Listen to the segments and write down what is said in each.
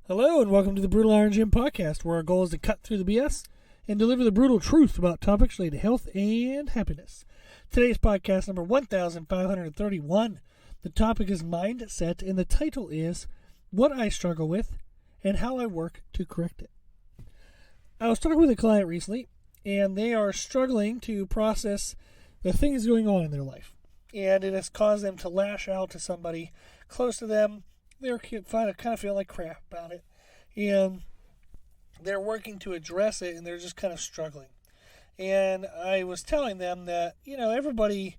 Hello and welcome to the Brutal Iron Gym podcast, where our goal is to cut through the BS and deliver the brutal truth about topics related to health and happiness. Today's podcast number 1531. The topic is mindset, and the title is What I Struggle With and How I Work to Correct It. I was talking with a client recently, and they are struggling to process the things going on in their life, and it has caused them to lash out to somebody close to them. They're kind of feeling like crap about it, and they're working to address it, and they're just kind of struggling. And I was telling them that, everybody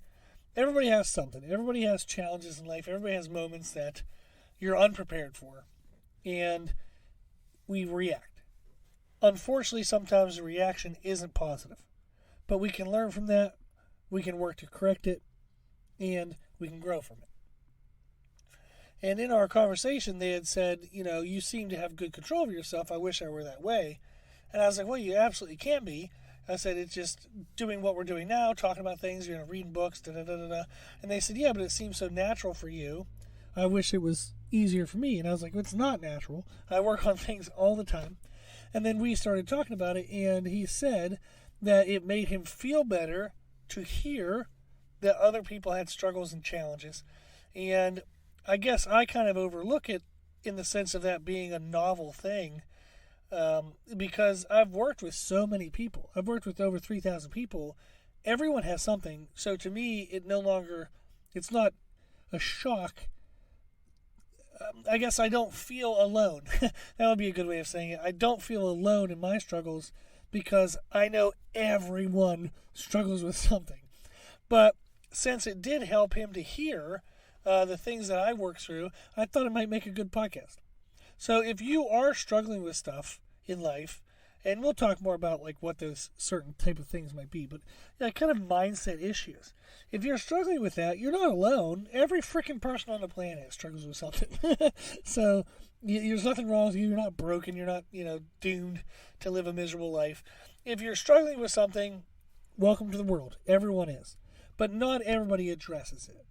has something. Everybody has challenges in life. Everybody has moments that you're unprepared for, and we react. Unfortunately, sometimes the reaction isn't positive, but we can learn from that. We can work to correct it, and we can grow from it. And in our conversation, they had said, you seem to have good control of yourself. I wish I were that way. And I was like, well, you absolutely can be. I said, it's just doing what we're doing now, talking about things, reading books, da-da-da-da-da. And they said, yeah, but it seems so natural for you. I wish it was easier for me. And I was like, well, it's not natural. I work on things all the time. And then we started talking about it, and he said that it made him feel better to hear that other people had struggles and challenges. And I guess I kind of overlook it in the sense of that being a novel thing, because I've worked with so many people. I've worked with over 3,000 people. Everyone has something. So to me, it's not a shock. I guess I don't feel alone. That would be a good way of saying it. I don't feel alone in my struggles because I know everyone struggles with something. But since it did help him to hear the things that I work through, I thought it might make a good podcast. So if you are struggling with stuff in life, and we'll talk more about like what those certain type of things might be, but kind of mindset issues. If you're struggling with that, you're not alone. Every freaking person on the planet struggles with something. So there's nothing wrong with you. You're not broken. You're not, doomed to live a miserable life. If you're struggling with something, welcome to the world. Everyone is. But not everybody addresses it.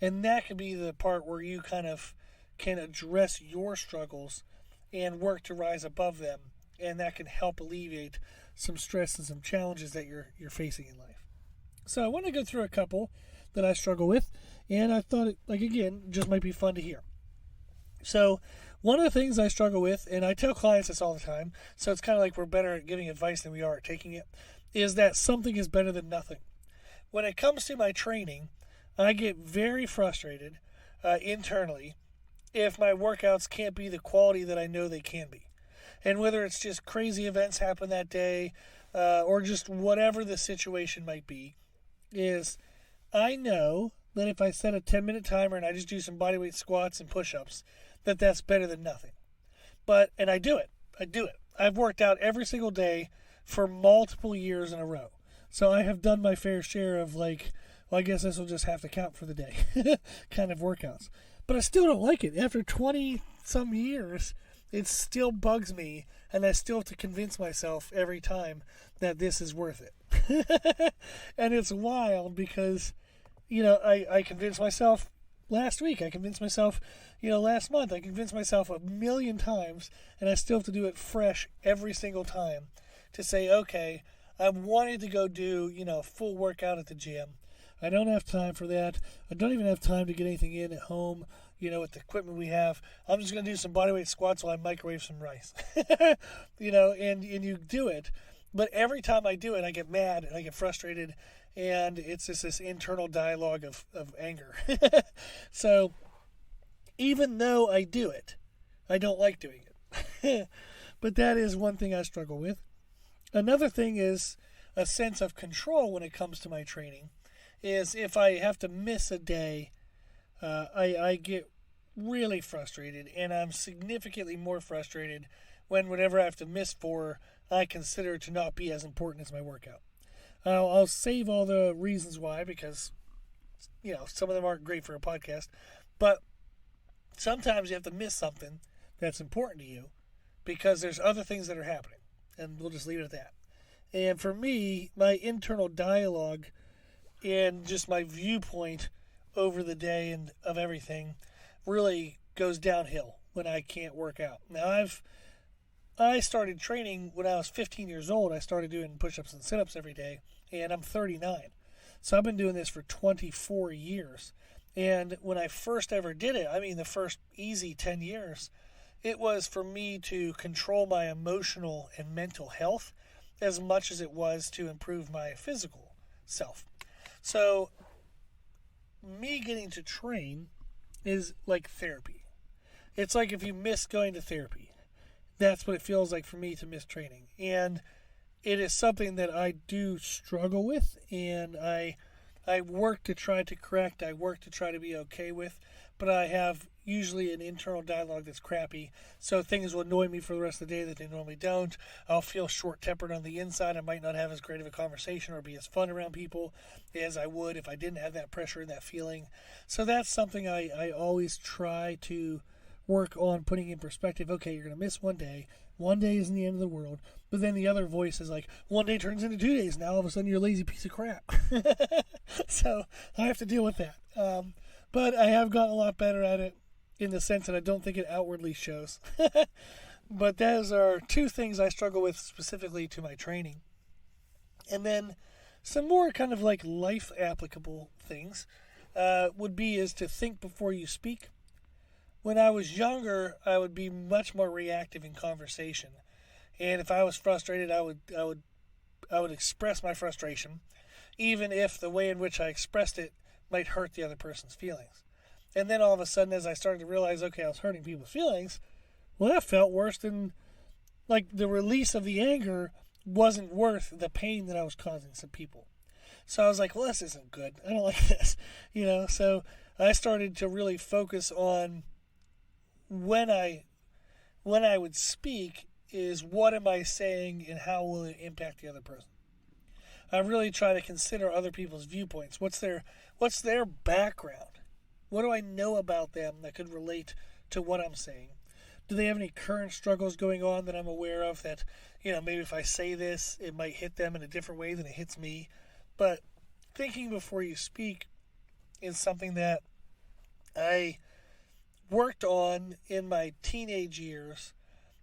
And that could be the part where you kind of can address your struggles and work to rise above them. And that can help alleviate some stress and some challenges that you're facing in life. So I want to go through a couple that I struggle with. And I thought it, just might be fun to hear. So one of the things I struggle with, and I tell clients this all the time, so it's kind of like we're better at giving advice than we are at taking it, is that something is better than nothing. When it comes to my training, I get very frustrated internally if my workouts can't be the quality that I know they can be. And whether it's just crazy events happen that day or just whatever the situation might be, is I know that if I set a 10-minute timer and I just do some bodyweight squats and push-ups, that's better than nothing. And I do it. I've worked out every single day for multiple years in a row. So I have done my fair share of I guess this will just have to count for the day kind of workouts. But I still don't like it. After 20-some years, it still bugs me, and I still have to convince myself every time that this is worth it. And it's wild because, I convinced myself last week. I convinced myself, last month. I convinced myself 1,000,000 times, and I still have to do it fresh every single time to say, okay, I wanted to go do, a full workout at the gym. I don't have time for that. I don't even have time to get anything in at home, with the equipment we have. I'm just going to do some bodyweight squats while I microwave some rice, and you do it. But every time I do it, I get mad and I get frustrated, and it's just this internal dialogue of anger. So even though I do it, I don't like doing it. But that is one thing I struggle with. Another thing is a sense of control when it comes to my training. Is if I have to miss a day, I get really frustrated, and I'm significantly more frustrated when whatever I have to miss for, I consider to not be as important as my workout. I'll save all the reasons why, because, some of them aren't great for a podcast, but sometimes you have to miss something that's important to you because there's other things that are happening, and we'll just leave it at that. And for me, my internal dialogue and just my viewpoint over the day and of everything really goes downhill when I can't work out. Now, I started training when I was 15 years old. I started doing push-ups and sit-ups every day, and I'm 39. So I've been doing this for 24 years. And when I first ever did it, I mean the first easy 10 years, it was for me to control my emotional and mental health as much as it was to improve my physical self. So me getting to train is like therapy. It's like if you miss going to therapy. That's what it feels like for me to miss training. And it is something that I do struggle with, and I work to try to correct. I work to try to be okay with, but I have usually an internal dialogue that's crappy. So things will annoy me for the rest of the day that they normally don't. I'll feel short-tempered on the inside. I might not have as great of a conversation or be as fun around people as I would if I didn't have that pressure and that feeling. So that's something I always try to work on putting in perspective. Okay, you're going to miss one day. One day isn't the end of the world. But then the other voice is like, one day turns into 2 days. Now all of a sudden you're a lazy piece of crap. So I have to deal with that. But I have gotten a lot better at it in the sense that I don't think it outwardly shows. But those are two things I struggle with specifically to my training. And then some more kind of like life applicable things would be is to think before you speak. When I was younger, I would be much more reactive in conversation, and if I was frustrated, I would express my frustration, even if the way in which I expressed it might hurt the other person's feelings. And then all of a sudden, as I started to realize, okay, I was hurting people's feelings, well, that felt worse than, like, the release of the anger wasn't worth the pain that I was causing some people. So I was like, well, this isn't good. I don't like this, So I started to really focus on when I would speak is what am I saying and how will it impact the other person. I really try to consider other people's viewpoints. What's their background? What do I know about them that could relate to what I'm saying? Do they have any current struggles going on that I'm aware of that, maybe if I say this, it might hit them in a different way than it hits me? But thinking before you speak is something that I worked on in my teenage years,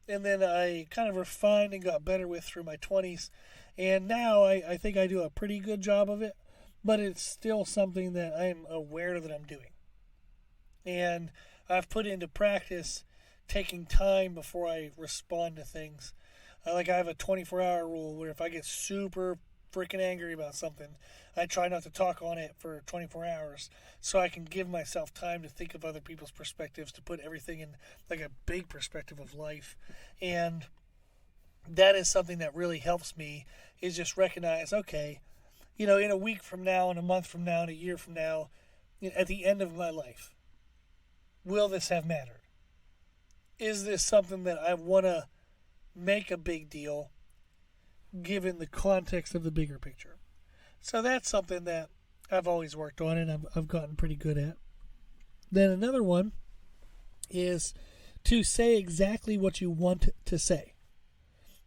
and then I kind of refined and got better with through my 20s, and now I think I do a pretty good job of it, but it's still something that I'm aware that I'm doing. And I've put into practice taking time before I respond to things. I have a 24-hour rule where if I get super freaking angry about something, I try not to talk on it for 24 hours so I can give myself time to think of other people's perspectives, to put everything in like a big perspective of life. And that is something that really helps me, is just recognize, okay, in a week from now, in a month from now, in a year from now, at the end of my life, will this have mattered? Is this something that I want to make a big deal given the context of the bigger picture? So that's something that I've always worked on and I've gotten pretty good at. Then another one is to say exactly what you want to say,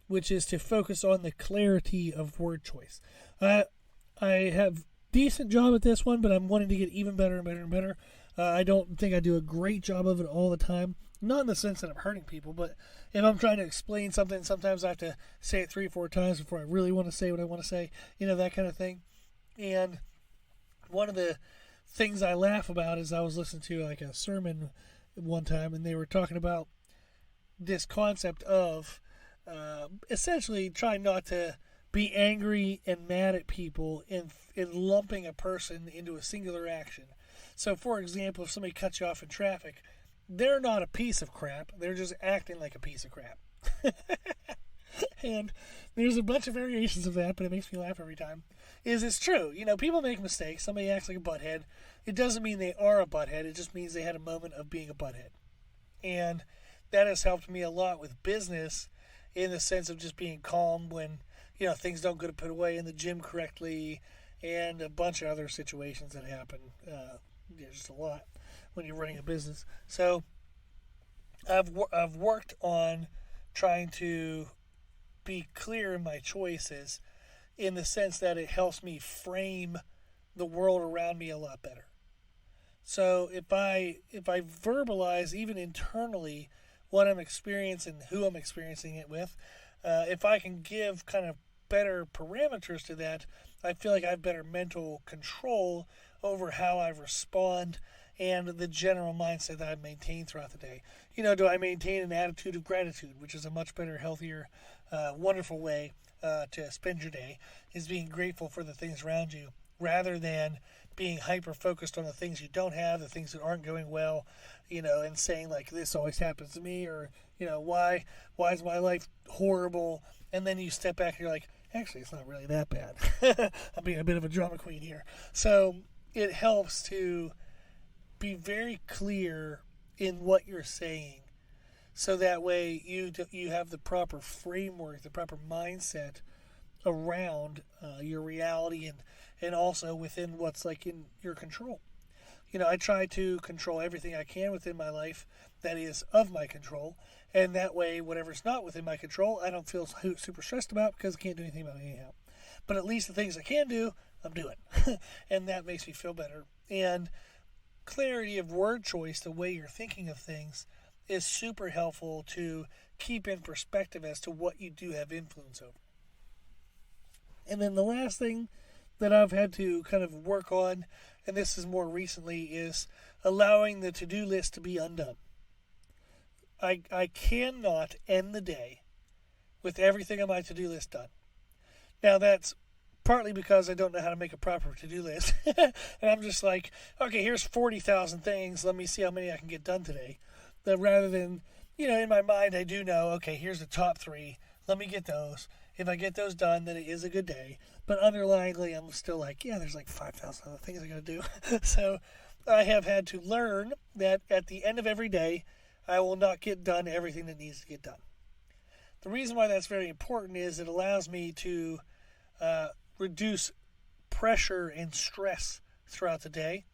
which is to focus on the clarity of word choice. I have decent job at this one, but I'm wanting to get even better and better and better. I don't think I do a great job of it all the time. Not in the sense that I'm hurting people, but if I'm trying to explain something, sometimes I have to say it 3 or 4 times before I really want to say what I want to say, that kind of thing. And one of the things I laugh about is I was listening to like a sermon one time, and they were talking about this concept of essentially trying not to be angry and mad at people in lumping a person into a singular action. So, for example, if somebody cuts you off in traffic, they're not a piece of crap. They're just acting like a piece of crap. And there's a bunch of variations of that, but it makes me laugh every time. It's true. People make mistakes. Somebody acts like a butthead. It doesn't mean they are a butthead. It just means they had a moment of being a butthead. And that has helped me a lot with business in the sense of just being calm when, things don't get put away in the gym correctly and a bunch of other situations that happen. Just a lot when you're running a business. So I've worked on trying to be clear in my choices in the sense that it helps me frame the world around me a lot better. So if I verbalize even internally what I'm experiencing, who I'm experiencing it with, if I can give kind of better parameters to that, I feel like I have better mental control over how I respond and the general mindset that I maintain throughout the day. Do I maintain an attitude of gratitude, which is a much better, healthier, wonderful way to spend your day, is being grateful for the things around you rather than being hyper focused on the things you don't have, the things that aren't going well, and saying like this always happens to me, or why is my life horrible? And then you step back and you're like, actually, it's not really that bad. I'm being a bit of a drama queen here. So it helps to be very clear in what you're saying, so that way you have the proper framework, the proper mindset around your reality and also within what's like in your control. I try to control everything I can within my life that is of my control, and that way whatever's not within my control I don't feel super stressed about because I can't do anything about it anyhow. But at least the things I can do, I'm doing. And that makes me feel better. And clarity of word choice, the way you're thinking of things, is super helpful to keep in perspective as to what you do have influence over. And then the last thing that I've had to kind of work on, and this is more recently, is allowing the to-do list to be undone. I cannot end the day with everything on my to-do list done. Now that's partly because I don't know how to make a proper to-do list. And I'm just like, okay, here's 40,000 things. Let me see how many I can get done today. That rather than, in my mind, I do know, okay, here's the top 3. Let me get those. If I get those done, then it is a good day. But underlyingly, I'm still like, yeah, there's like 5,000 other things I got to do. So I have had to learn that at the end of every day, I will not get done everything that needs to get done. The reason why that's very important is it allows me to reduce pressure and stress throughout the day,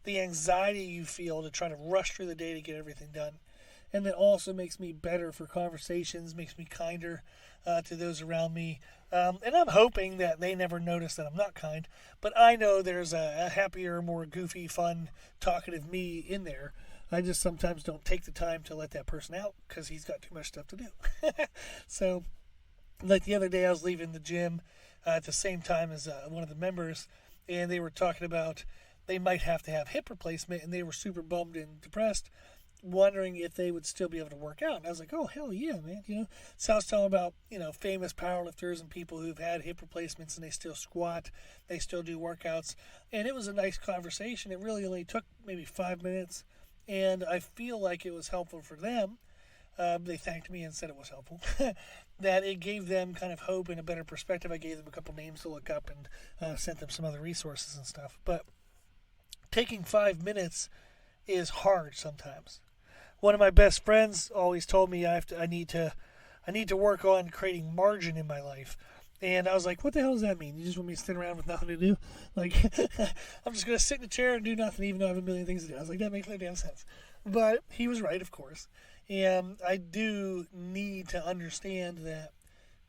the anxiety you feel to try to rush through the day to get everything done, and it also makes me better for conversations, makes me kinder to those around me, and I'm hoping that they never notice that I'm not kind, but I know there's a happier, more goofy, fun, talkative me in there. I just sometimes don't take the time to let that person out because he's got too much stuff to do. So, like the other day, I was leaving the gym at the same time as one of the members, and they were talking about they might have to have hip replacement, and they were super bummed and depressed, wondering if they would still be able to work out. And I was like, oh, hell yeah, man. So I was telling about, famous powerlifters and people who've had hip replacements and they still squat, they still do workouts. And it was a nice conversation. It really only took maybe 5 minutes, and I feel like it was helpful for them. They thanked me and said it was helpful. That it gave them kind of hope and a better perspective. I gave them a couple names to look up and sent them some other resources and stuff. But taking 5 minutes is hard sometimes. One of my best friends always told me I need to work on creating margin in my life. And I was like, what the hell does that mean? You just want me to sit around with nothing to do? Like, I'm just going to sit in a chair and do nothing even though I have a million things to do. I was like, that makes no damn sense. But he was right, of course. And I do need to understand that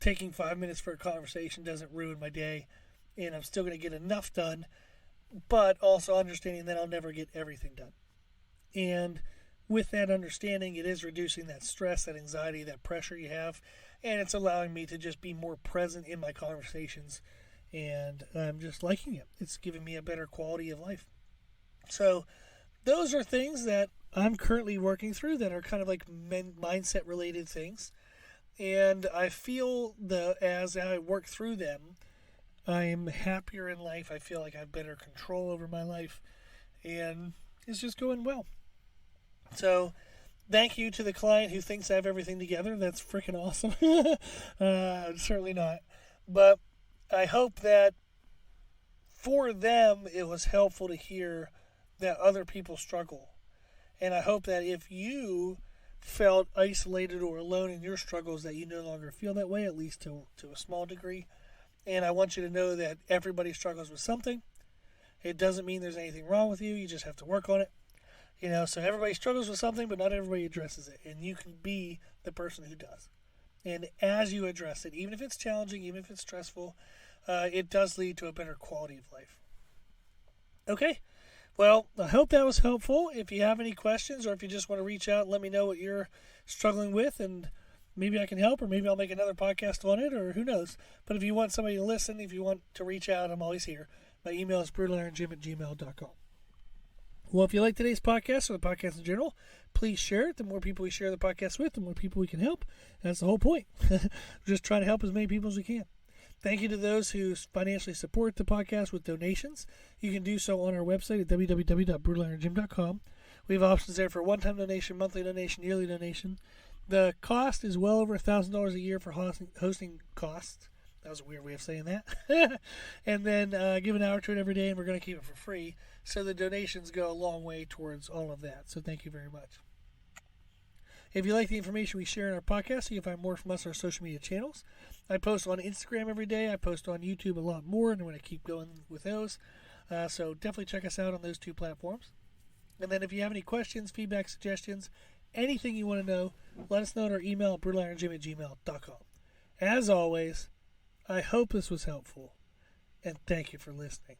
taking 5 minutes for a conversation doesn't ruin my day. And I'm still going to get enough done. But also understanding that I'll never get everything done. And with that understanding, it is reducing that stress, that anxiety, that pressure you have, and it's allowing me to just be more present in my conversations, and I'm just liking it. It's giving me a better quality of life. So those are things that I'm currently working through that are kind of like mindset related things, and I feel that as I work through them, I'm happier in life. I feel like I have better control over my life, and it's just going well. So, thank you to the client who thinks I have everything together. That's freaking awesome. Certainly not. But I hope that for them it was helpful to hear that other people struggle. And I hope that if you felt isolated or alone in your struggles, that you no longer feel that way, at least to a small degree. And I want you to know that everybody struggles with something. It doesn't mean there's anything wrong with you. You just have to work on it. So everybody struggles with something, but not everybody addresses it. And you can be the person who does. And as you address it, even if it's challenging, even if it's stressful, it does lead to a better quality of life. Okay. Well, I hope that was helpful. If you have any questions or if you just want to reach out and let me know what you're struggling with, and maybe I can help, or maybe I'll make another podcast on it, or who knows. But if you want somebody to listen, if you want to reach out, I'm always here. My email is brutalirongym@gmail.com. Well, if you like today's podcast or the podcast in general, please share it. The more people we share the podcast with, the more people we can help. And that's the whole point. We're just trying to help as many people as we can. Thank you to those who financially support the podcast with donations. You can do so on our website at www.brutalirongym.com. We have options there for one-time donation, monthly donation, yearly donation. The cost is well over $1,000 a year for hosting costs. That was a weird way of saying that. And then give an hour to it every day, and we're going to keep it for free. So the donations go a long way towards all of that. So thank you very much. If you like the information we share in our podcast, you can find more from us on our social media channels. I post on Instagram every day. I post on YouTube a lot more, and I'm going to keep going with those. So definitely check us out on those two platforms. And then if you have any questions, feedback, suggestions, anything you want to know, let us know at our email at brutalirongym@gmail.com. As always, I hope this was helpful, and thank you for listening.